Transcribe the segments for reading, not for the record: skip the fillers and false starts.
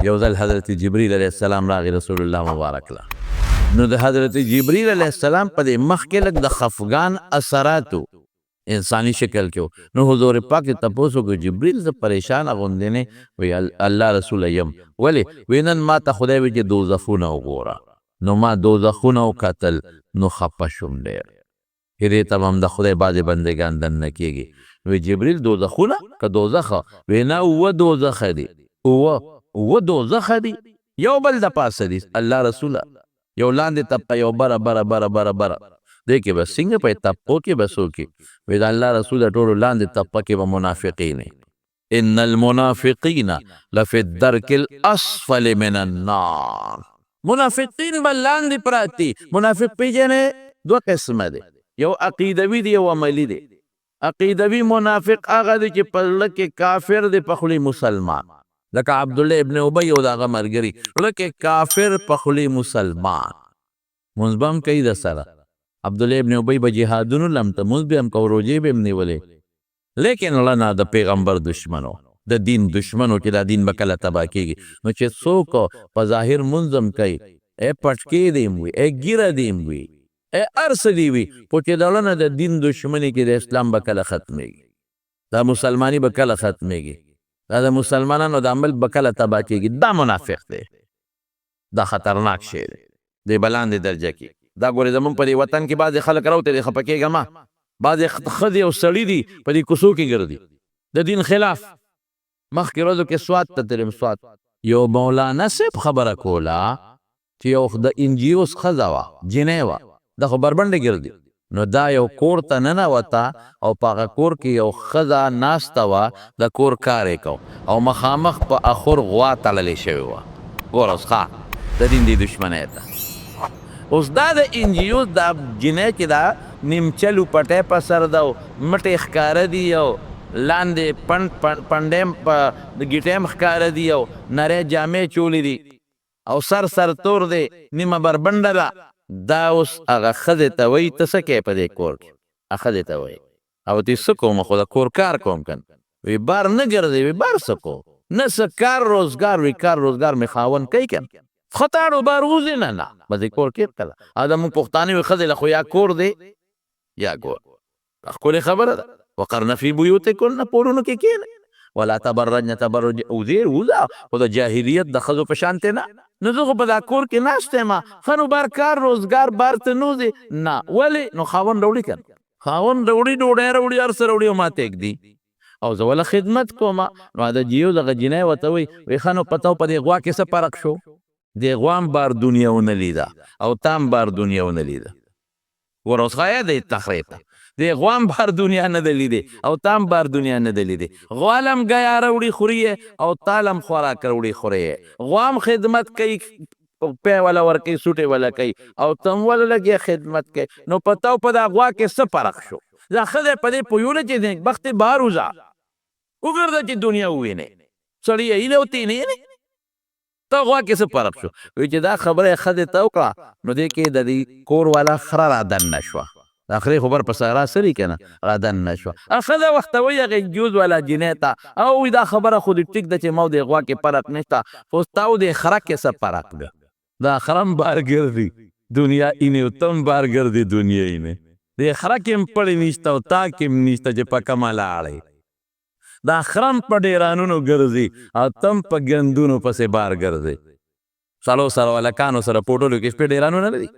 یو ځل حضرت جبریل علیه السلام راغی رسول الله مبارک له. نو د حضرت جبریل علیه السلام په دې مخ کې لږ د خفګان اثراتو انساني شکل کې و. نو حضور پاک ته تپوس وکړو جبریل زه پریشان غوندې نه وی الله رسوله یم ولې وی نن ما ته خدای وی چې دوزخونه وګوره نو ما دوزخونه وکتل نو خفه شوم ډېر هرې ته هم د خدای بعضې بندګان دننه کېږي. وی جبریل دوزخونه که دوزخه وی نه اووه دوزخه دي اووه دوزخه دي یو بل د پاسه دي الله رسوله یو لاندې تپه یو بره بره بره بره بره دې کې به څنګه په تپو کې به څوک وی د الله رسوله ټولو لاندې تپه کې به منافقین ان المنافقین لفی الدرک الاسفل من النار. منافقین به لاندې پراتی. منافق پیژنې دوه قسمه دی یو عقیدوي دی یو عملی دی. عقیدوي منافق هغه دی چې په زړه کې کافر دی په خولې مسلمان لکه عبدالله ابن ابی او د هغه ملګري زړه کې کافر په خولې مسلمان مونځ به هم کوي د سره. عبدالله ابن ابی به جهادونو لم ته مونځ به هم کو روژې به هم نیولې لیکن الله د پیغمبر دشمنو د دین دشمنو چې دا دین به کله تباه کېږي. نو چې څوک په ظاهر مونځ هم کوي پټکې دی هم وي ګیره دی هم وي هر څه دی وي خو چې د نه د دین دشمني کې د اسلام به کله ختمېږي دا مسلماني به کله ختمېږي دا د مسلمانانو د عمل به کله تباه کېږي. دا منافق دی دا خطرناک شی دی دی به لاندې درجه کې. دا ګورې زمونږ په دې وطن کې بعضې خلک راوتې دی خفه کېږه ما بعضې ښځې او سړي دي په دې کوڅو کې ګرځي د دین خلاف. مخکې ورځو کې سوات ته تلم سوات یو مولانا صاحب خبره کوله چې یو د انجیوس ښځه وه جنۍ وه دا خو بربنډې ګرځي نو دا یو کور ته ننوته او په هغه کور کې یو ښځه ناسته وه د کور کار یې کو او مخامخ په اخور غوا تړلې شوې وه. ګوره اوس ښه د دین دې دشمنۍ ته اوس دا د انجیوس دا جنۍ چې دا نیمچلو پټی په سر ده او مټې ښکاره دي او لاندې پنډې په ګیټې هم ښکاره دي او نرۍ جامې چولې دي او سر تور دی نیمه بربنډه ده. دا اوس هغه ښځې ته وایي ته څه کوې په دې کور کې ښځې ته وایي او تی څه کوم خو د کور کار کوم کن وی بار نه ګرځې وی بار څه کو نه څه کار روزګار وی کار روزګار مې خاوند کوي کن خطاړو بار وځي نه په دې کور کې کله دا موږ پښتانه وي ښځې له خو یا کور دی یا کور ښکلې خبره ده. وقرن فی بیوتکن پورونو کې کښېنئ ولا تبرجن تبرج اوزیر وزا خو د جاهلیت د ښځو په شانتې نه نو زه خو په دا کور کې ناست یم ښه نو بار کار روزګار بار ته نه وځې نه ولې نو خاوند راوړي که خاوند راوړي ډوډۍ راوړي هر څه راوړي او ما ته ږدي او زه وله خدمت کوم. نو د جیو دغه جنۍ ورته وایي وایي ښه نو پته په دې غوا کې څه فرق شو دې غوا هم بار دنیا ونه لیده او تا هم بار دنیا ونه لیده. ګوره اوس ښایه دی تخریب ته دی غوا هم بار دنیا نه ده لیدې او تا هم بار دنیا نه ده لیدې. غوال هم ګیا راوړي خوري او تال هم خوراک راوړي خوري غوا هم خدمت کوي پی والا ورکوي سوټې والا کوي او ته هم وله لګیا خدمت کوي. نو پته په دا غوا کې څه فرق شو دا ښځی په دې پوهېونه چې نیکبختې بار وځه وګرځه چې دنیا ووینې سړي هیله ورته یې نه یې ته غوا کې څه فرق شو. وایي چې دا خبره یې ښځې ته وکړه نو دې کې د دې کور والا خره را دننه شوه د خرې خبر په سارا سري که نه را دننه شوه. ښځه ورته وایي هغې جوز والا جنۍ ته او وایي دا خبره خو دې ټیک ده چې ما او دې غوا کې فرق نشته خو ستا او دې خره کې څه فرق ده دا خره هم بار ګرځي دنیا اینې او ته هم بار ګرځي دنیا اینې دې خره کې هم پړې نشته او تا کې هم نشته چې په کومه لاړې دا خره هم په ډېرانونو ګرځي او ته هم په ګندونو پسې بار ګرځي څلو سره هلکانو سره پوټلو کې شپې ډېرانونه لري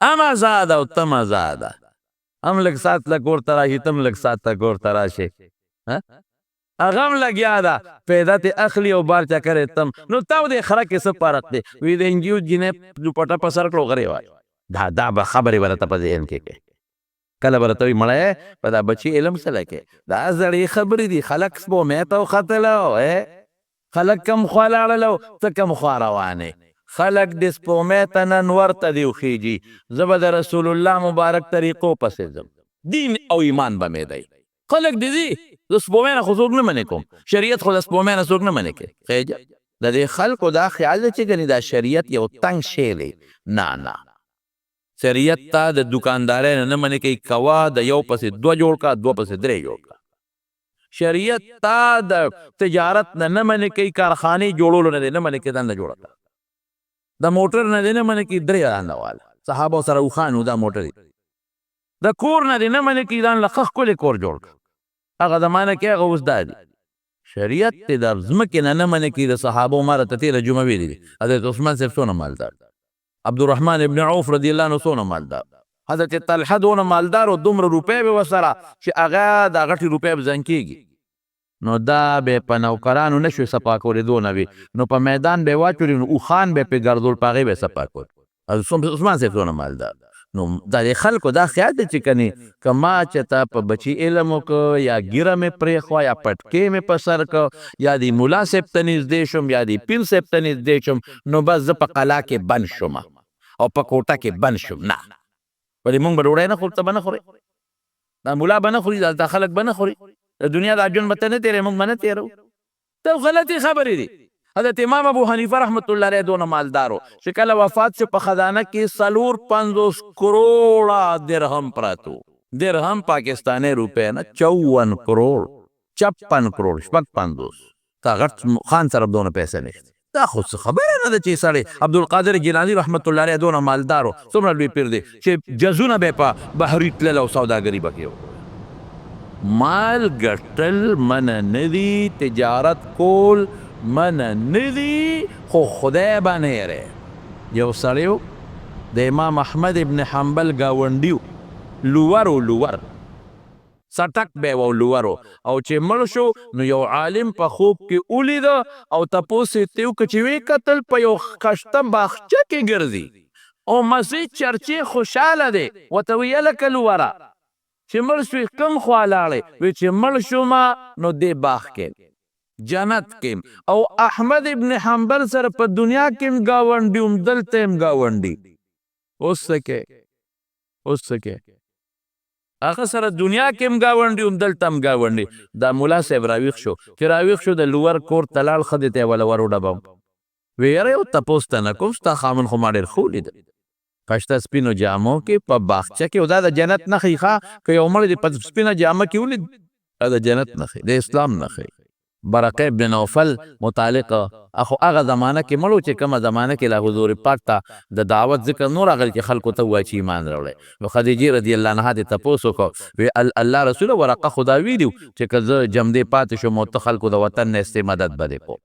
هم آزاده او تم آزاده هم لږ ساعت له کور ته راشي تم لږ ساعت ته کور ته راشي هغه هم لګیا ده پیدا تې اخلي او بار چکرې تم نو تا او دې خره کې څه فرق دی وی د انجیو جنۍ دوپټه په سر کړو غرې وایي دا به خبرې به راته په ذهن کې کوي کله به راته وایي مړی په دا بچي علم څه لکې دا زړې خبرې دي خلک سپومې ته وختلو خلک کم خوا لاړلو ته کم خوا روانې خلق د سپومې ته نن ورته دی وخیږي زه به د رسول الله مبارک طریقو پسې ځم دین او ایمان به مې دی خلق د دې د سپومې نه خو څوک نه منې کوم شریعت خو د سپومې نه څوک نه منې کوي خیجه د دې خلکو دا خیال دی چې ګنې دا شریعت یو تنګ شی دی نه شریعت ته د دکاندارۍ نه منې کوي کوه د یو پسې دوه جوړ کا دوه پسې درې جوړ کا شریعت تا د تجارت نه منې کوي، کارخانې جوړولو نه دی نه منې کوي، دنده جوړه کړه. د موټر نه دی نه منې کوي، 3 دنده واله صحابه سره وخانو دا موټر دی. د کور نه دی نه منې کوي، ځان له ښه ښکلی کور جوړ کړه. هغه زمانه کې هغه اوس دا دی. شریعت ته د ځمکې نه منې کوي. د صحابو ما راته تېره جمعه ویلي دي، حضرت عثمان صاحب څونه مالدار، عبدالرحمن ابن عوف رضی الله عنه څونه مالدار، حضرت طلحه دونه مالدار او دومره روپۍ به ورسره چې هغه دا غټې روپۍ به زنګ کېږي. نو دا به په نوکرانو نه شوی صفا کولی، دونه وي نو په میدان به یې واچولي، نو اوښان به یې پرې ګرځول، په هغې به یې صفا کول. عثمان صاحب څونه مالدار. نو دا د خلکو دا خیال دی چې کنې که ما چېرته په بچي علم وکړه، یا ګیره مې پرېښوه، یا پټکې مې په سر کړه، یا د ملا صاحب ته نږدې شم، یا د پیر صاحب ته نږدې شم، نو بس زه په قلا کې بند شم او په کوټه کې بند شم. نه، ولې مونږ به ډوډۍ نه خورو، ته به نه خورې، دا ملا به نه خوري، دا خلک به نه خوري، د دنیا دا ژوند به ته نه تېروې، مونږ به نه تېرو. ته غلطې خبرې دي. حضرت امام ابو حنیفه رحمت الله علیه دونه مالدارو چې کله وفات شو په خزانه کې 450 کروڑه درهم پراتو. درهم پاکستانی روپۍ نه 54 کروڑ 56 کروڑ 55. تا غټ خان سره دونه پیسې نشته. دا خو څه خبره نه ده چې سړی عبدالقادر جیلاني رحمت الله علیه دونه مالدارو، څومره لوی پیر دی چې جزونه به په بحري تلل او سوداګري به کوي. مال ګټل منع نه دي، تجارت کول منع نه دي، خو خدای باندې یری. یو سړی و د امام احمد ابن حنبل ګاونډي و، لور سټک به و لورو، او چې مړ شو نو یو عالم په خوب کې ولیده او تپوس یې ترې وکړه چې ویې کتل په یو کشته باغچه کې ګرځي او مسجد چرچې خوشحاله دی. ورته ویې هلکه لوره چې مړ شوې کوم خوا لاړې؟ وی چې مړ شومه نو دې باغ کې جنت کې، او احمد ابن حنبل سره په دنیا کې هم ګاونډي هم دلته هم ګاونډي. اوس څه کې هغه سره دنیا کې هم ګاونډي هم دلته هم ګاونډي. دا ملا صاحب راویښ شو، چې راویښ شو د لور کور ته لاړ، ښځې ته یې وله ور وډباو. وی یاره یو تپوس ته نه کوم، ستا خاوند خو ما ډېر ښه ولیده پشته سپینو جامو کې په باغچه کې، او دا د جنت نښې ښه، که یو مړ دې په سپینه جامه کې ولید، دا د جنت نښې، د اسلام نښې. برقه ابن نوفل متعلق اخو هغه زمانه کې مړو چې کومه زمانه کې له حضور پاک ته د دعوت ذکر نور راغلی چې خلکو ته ووایي چې ایمان راوړی. نو خدیجې رضی الله عنها دې تپوس وکړو، وی الله رسوله ورقه خدا ویلي چې که زه جمدې پاتې شم او ته خلکو د وطن نه استې مدد به دې کو.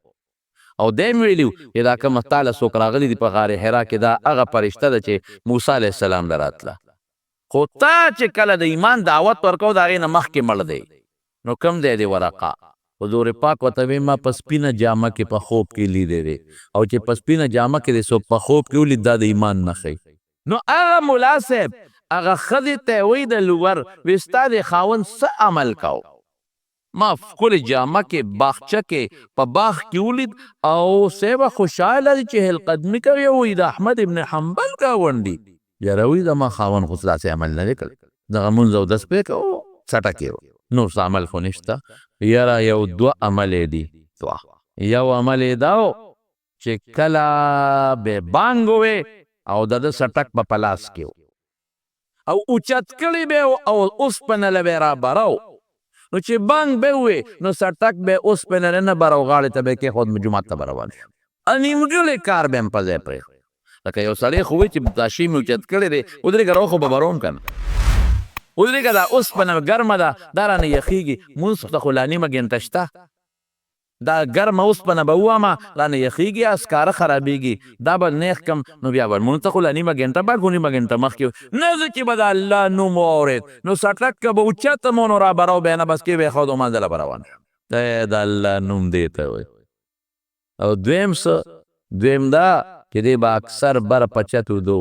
او دی مې ویلي چې دا کومه تاله څوک راغلي دي په غار حرا کې، دا هغه فرشته ده چې موسی علیه السلام له راتله. خو تا چې کله د ایمان دعوت ورکو د هغې نه مخکې مړ دی، نو کوم دی دې ورقه؟ حضور پاک ورته وی ما په سپینه جامه کې په خوب کې لیدی دی، او چې په سپینه جامه کې دې څوک په خوب کې ولید، دا د ایمان نښې. نو هغه ملا صاحب هغه ښځې ته وی د لور وی ستا د خاوند څه عمل کو؟ ما ښکلې جامه کې باغچه کې په باغ کې ولید، او صاحبه خوشحاله دی چې هل قدمي کوي، وی د احمد ابن حنبل ګاونډي. یاره وی زما خاوند خو داسې عمل نه دی کړی، دغه مونځ او دس پرې کوو څټکې و، نور څه عمل خو نشته. یاره یو 2 عمل دی. یو عمل دا و چې کله به بانګ وې او د ده سټک به په لاس کې او اوچت کړی به او اوسپنه له به را براو، نو چې بانګ به وې نو سټک به اوسپنه نه براو، غاړې ته به کېښود، جومات ته به روان شو. نیمګړی کار به هم په ځای پرېښود. لکه یو سړی خو وی چې دا شی مې اوچت کړی دی، ودرېږه راو خو به بروم که نه، ودرېږه دا اوسپنه ګرمه ده، دا رانه یخېږي، مونځ ته خو لا نیمه ګنټه شته، دا ګرمه اوسپنه به ووامه رانه یخېږي، اسکاره خرابېږي، دا به نیخ کم، نو بیا به مونځ ته خو لا نیمه ګنټه بعد خو نیمه ګنټه مخکې نه زه چې به د الله نوم واورېد نو سټک که به اوچته مو نو را براو، بیا نه بس کې به یې ښود او منځله به روان شو. د الله نوم دې ته وایي. او دویم دا چې دی به اکثر بره په چت ودو،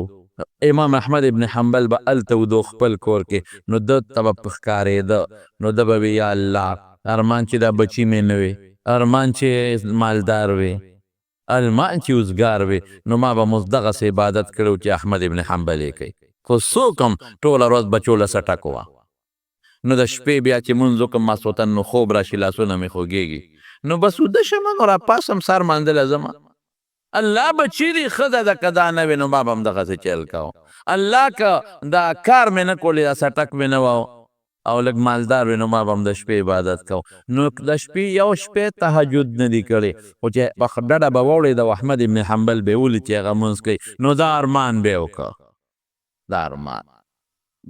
امام احمد ابن حنبل به هلته ودو خپل کور کې، نو ده ته به ښکارېده، نو ده به وي یا الله ارمان چې دا بچي مې نه وي، ارمان چې مالدار وي، ارمان چې اوزګار وي، نو ما به مos دغسې عبادت کړی چې احمد ابن حنبل یې کوي. خو څوک هم ټوله ورځ بچو له سټک وه، نو د شپې بیا چې مونځ وکړم ماسخوتن نو خوب راشي، لاسونه مې خوږېږي، نو بس وده شمه نو راپاسم سر مانځله ځمه. الله به چیرې ښه ده که دا نه وي نو ما به هم دغسې چل کوو. الله که دا کار مې نه کولی، دا سټک مې نه وه، او لږ مالدار وي نو ما به هم د شپې عبادت کو. نو د شپې یو شپې تهجد نه دي کړی، خو چې په ډډه به واوړېد او احمد ابن حنبل به یې ولید چې هغه لمونځ کوي، نو دا ارمان به یې وکړه. دا ارمان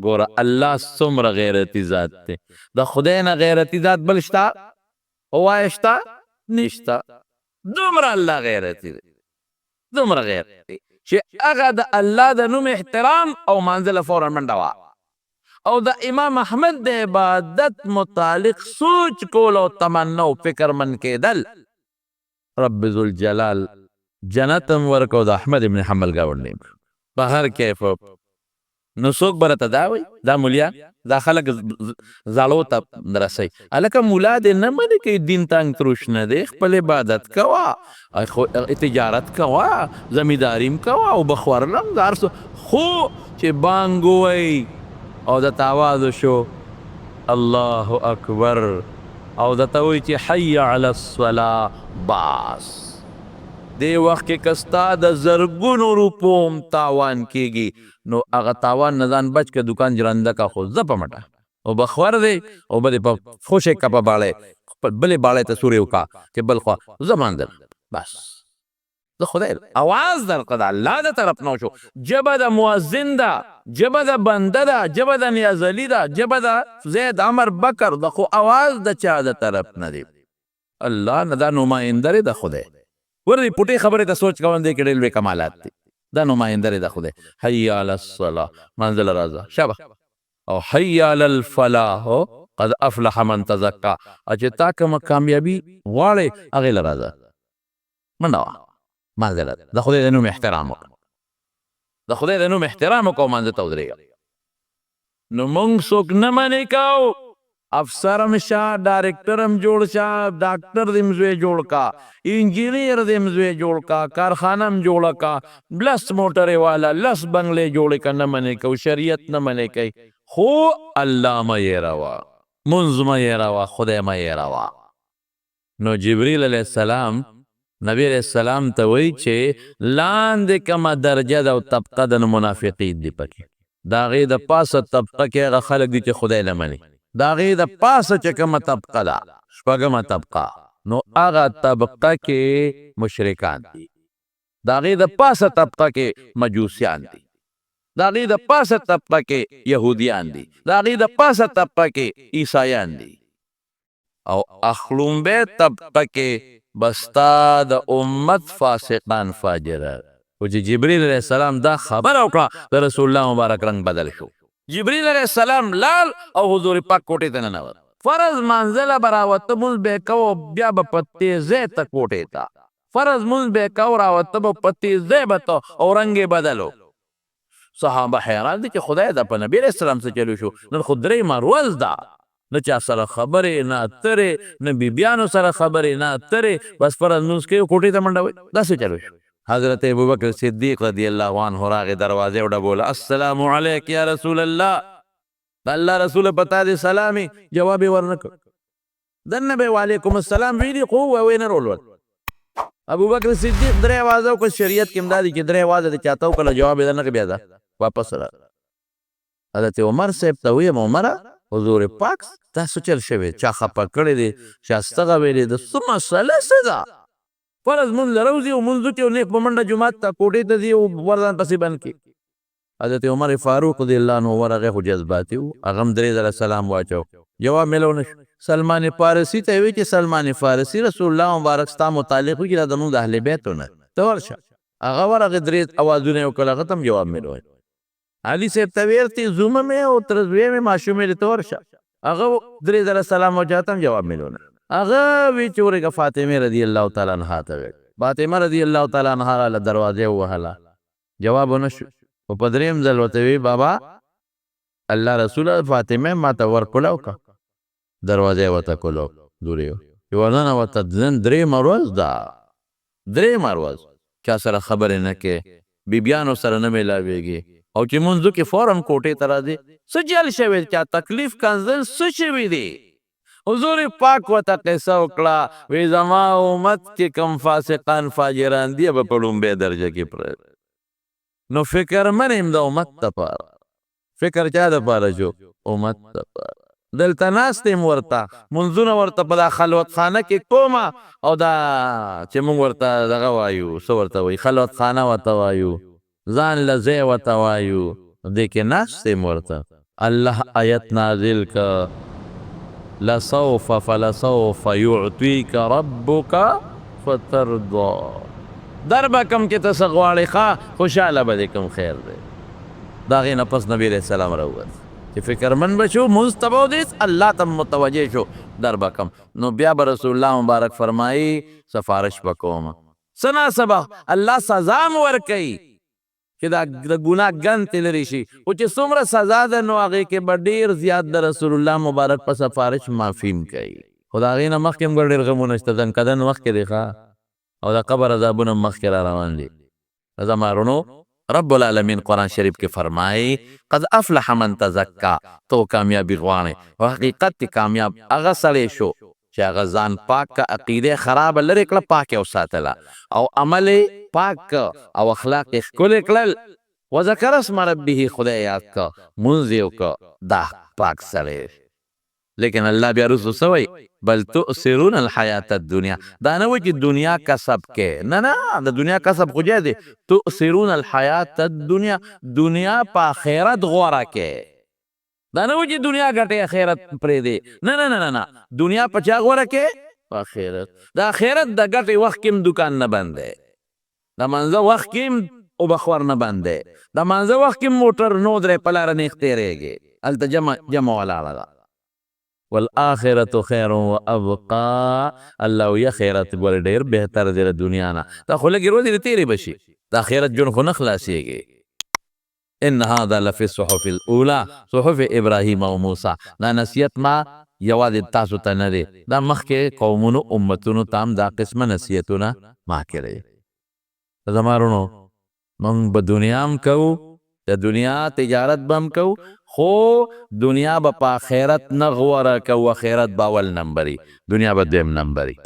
ګوره الله څومره غیرتي ذات دی. د خدای نه غیرتي ذات بل شته؟ ووایه شته؟ نشته. دومره الله غیرتي دی، دومره غیرتي چې هغه د الله د نوم احترام او مانځله فورا منډه وه. او د امام احمد د عبادت متعلق سوچ کول او تمنا او فکر من کېدل، رب ذوالجلال جنت هم ورکو د احمد ابن حنبل ګاونډی په هر کیف. نو څوک به راته دا وایي دا مولیان دا خلک زړو ته رسوي. هلکه ملا دې نه منې کوي دین تنګ تروش نه دی، خپل عبادت کوه، تجارت کوه، زمینداریم کوه او بخورلم دا هر څه، خو چې بانګ ووایي او درته آواز وشو الله اکبر او درته وایي چې حی علی الصلاة، باس دې وخت کې که ستا د زرګونو روپو هم تاوان کېږي، نو هغه تاوان نه ځان بچ که دکان جرنده کا، خو زه په مټه او بخور دی او به دې په خوشې که په باړی بلې باړی ته سورې وکړه چې بل خوا زه ماندل، بس د خدای اواز درکړه د الله د طرف نه شو. ژبه د مؤذن ده، ژبه د بنده ده، ژبه د نیاز علي ده، ژبه د زید عمر بکر ده، خو اواز د چا د طرف نه دی؟ الله نه، دا نماینده د خدای. ورې پټې خبرې ته سوچ کوم دی کې ډېر لوی کمالات دي. دا نماینده د خدای. حی علی الصلاة منزل راځه شبه، او حی علی الفلاح قد افلح من تزکا، چې تا کومه کامیابي غواړې هغې له راځه منډه وه منزل د خدای د نوم احترام وکړه، د خدای د نوم احترام وکړه او منځ ته ودرېږه. نو موږ څوک نه منې کوو، افسر هم شه، ډایرکټر هم جوړ شه، ډاکټر دې هم زوی جوړ کا، انجینیر دې هم زوی جوړ کا، کارخانه هم جوړه کا، لس موټرې والا لس بنګلې جوړې که، نه منې کوو، شریعت نه منې کوي، خو الله مه هېروه، مونځ مه هېروه، خدای مه هېروه. نو جبریل علیه السلام نبی علیہ السلام ته وایي چې لاندې کومه درجه ده او طبقه ده، نو منافقین دي پکې، د هغې د پاسه طبقه کې هغه خلک دي چې خدای نه مني، د هغې د پاسه چې کومه طبقه ده شپږمه طبقه، نو هغه طبقه کې مشرکان دي، د هغې د پاسه طبقه کې مجوسیان دي، د هغې د پاسه طبقه کې یهودیان دي، د هغې د پاسه طبقه کې عیسایان دي، او اخلومبی طبقه کې بستا د امت فاسقان فاجره. او چې جبریل علیه السلام دا خبره وکړه د رسول الله مبارک رنګ بدل شو. جبریل علیه السلام لال او حضور پاک کوټې ته ننوت، فرض منزله به راوته مونځ به یې کوو، بیا به په تیزۍ ته کوټې ته فرض مونځ به یې کوو، راوته به په تیزۍ به ته او رنګ یې بدل و. صحابه حیران دي چې خدای دا په نبي علیه السلام څه چلو شو. نن خو درېیمه ورځ ده، نه چا سره خبرې نه اترې، نه بیبیانو سره خبرې نه اترې، بس فرض لمونځ کوي کوټې ته منډه وایي، دا څه چلو شو. حضرت ابوبکر صدیق رضی الله عنه راغې دروازې وډبوله، السلام علیک یا رسول الله، د الله رسوله په تا دې سلامي، جواب یې ورنه کړ. دننه به یې وعلیکم السلام ویلي خو ویې نه رولول. ابوبکر صدیق درې اوازه وکړه، شریعت کې هم دا دي چې درې اوازه دې چاته وکړه جواب یې درنه کړ، بیا ځه واپس راغله. حضرت عمر صاحب ته ویم عمره حضور پاک دا څه چل شوی، چا خفه کړی دی، چا ستغه ویلې ده، څه مسله څه ده؟ فرض مونځ له روځي او مونځ وکړي او نیک په منډه جومات ته کوټې ته ځي او ورځان پسې بند کړي. حضرت عمر فاروق رضی الله عنه ورغی، خو جذباتي و، هغه هم درې ځله سلام واچو، جواب میلو نه شو. سلمان فارسي ته یې وایي چې سلمان فارسي رسول الله مبارک ستا متعلق وکړي دا زموږ د اهل بیتو نه، ته ورشه. هغه ورغې درې اوازونه یې وکړل، هغه ته هم جواب میلو. علي صاحب ته ویرتې زومه مې او تر زوی مې ماشومې دې ته ورشه، هغه درې ځله سلام واچو، ته هم جواب میلو نه. هغه وی چې ورېږه فاطمې رضی الله تعالی عنها ته ویل، فاطمه رضی الله تعالی عنها له دروازې ووهله، جواب ونه شو. خو په درېیم ځل ورته وی بابا الله رسوله فاطمه ما ته ورکړله وکړه، دروازه یې ورته کولو دورې چې ورننه ورته درېیمه ورځ ده، درېیمه ورځ چا سره خبرې نه کوې، بیبیانو سره نه میلاویږي، او چې مونځ وکړي فوراً کوټې ته راځي. څه جل شوی، چا تکلیف کنځل څه شوي دي؟ حضور پاک ورته قصه وکړه، وی زما امت کې کم فاسقان فاجران دي به په لومبۍ درجه کې پرېږدي. نو فکر من یم د امت دپاره، فکر چا دپاره شو؟ امت دپاره. دلته ناست یم ورته منځونه ورته په دا خلوت خانه کې کومه او دا چې موږ ورته دغه وایو څه ورته وایي خلوت خانه ورته وایو ځان له ځای ورته وایو دې کې ناست یم ورته الله آیت نازل که لسوف فلسوف یعطیک ربک فترضا در به کم کې ته څه غواړې ښه خوشحاله به دې کوم خیر دی د هغې نه پس نبي علیه السلام راووت چې فکرمند به شو مونځ ته به ودرېد الله ته متوجه شو در به کم نو بیا به رسول الله مبارک فرمایي سفارش به کومه څه ناڅه به الله سزا م ورکوي چې دا د ګناه ګند ترې لرې شي خو چې څومره سزا ده نو هغې کې به ډېر زیات د رسول الله مبارک په سفارش معافي م کوي خو د هغې نه مخکې هم ډېر غمونه شته ځنکدن مخکې دی ښه او د قبر عذابونه مخکې را روان دي زما رونو رب العالمین قرآن شریف کې فرمایي قد افلح من تزکا تو کامیابی غواړې او حقیقت کې کامیاب هغه سړی شو چې هغه ځان پاک که عقیده خرابه لرې کړه پاک یې وساتله او عمل یې پاک او اخلاق یې ښکلې کړل وذکر اسم ربه خدای یاد که مونځ یې وکړه دا پاک سړی لیکن الله بیا رسو سوی بل تؤثرون الحیات الدنیا دا نه وایي چې دنیا کسب کې نه نه د دنیا کسب خو جای دی تؤثرون الحیات الدنیا دنیا په آخرت غوره کې دا نه وایي چې دنیا ګټې آخرت پرېږدې نه نه نه نه دنیا په چا غوره کې په آخرت د آخرت د ګټې وخت کې هم دکان نه بند دی د منځه وخت کې هم اوبخور نه بند دی د منځه وخت کې موټر نو درې په لاره نیغ تېرېږي هلته جمع ولاړه ده والآخرت خیر و ابقا الله وی آخرت ګوره ډېر بهتر دی له دنیا نه دا خو لږې ورځې د تېرې به شي د آخرت ژوند خو نه خلاصېږي ان هذا لفي الصحف الاولى صحف ابراهیم او موسی دا نصیحت ما یوازې تاسو ته نه دی دا مخکې قومونو امتونو ته هم دا قسمه نصیحتونه ما کړی زما وروڼو موږ به دنیا هم کوو د دنیا تجارت به هم کوو خو دنیا به په آخرت نه غوره کوو آخرت به اول نمبري دنیا به دویم نمبري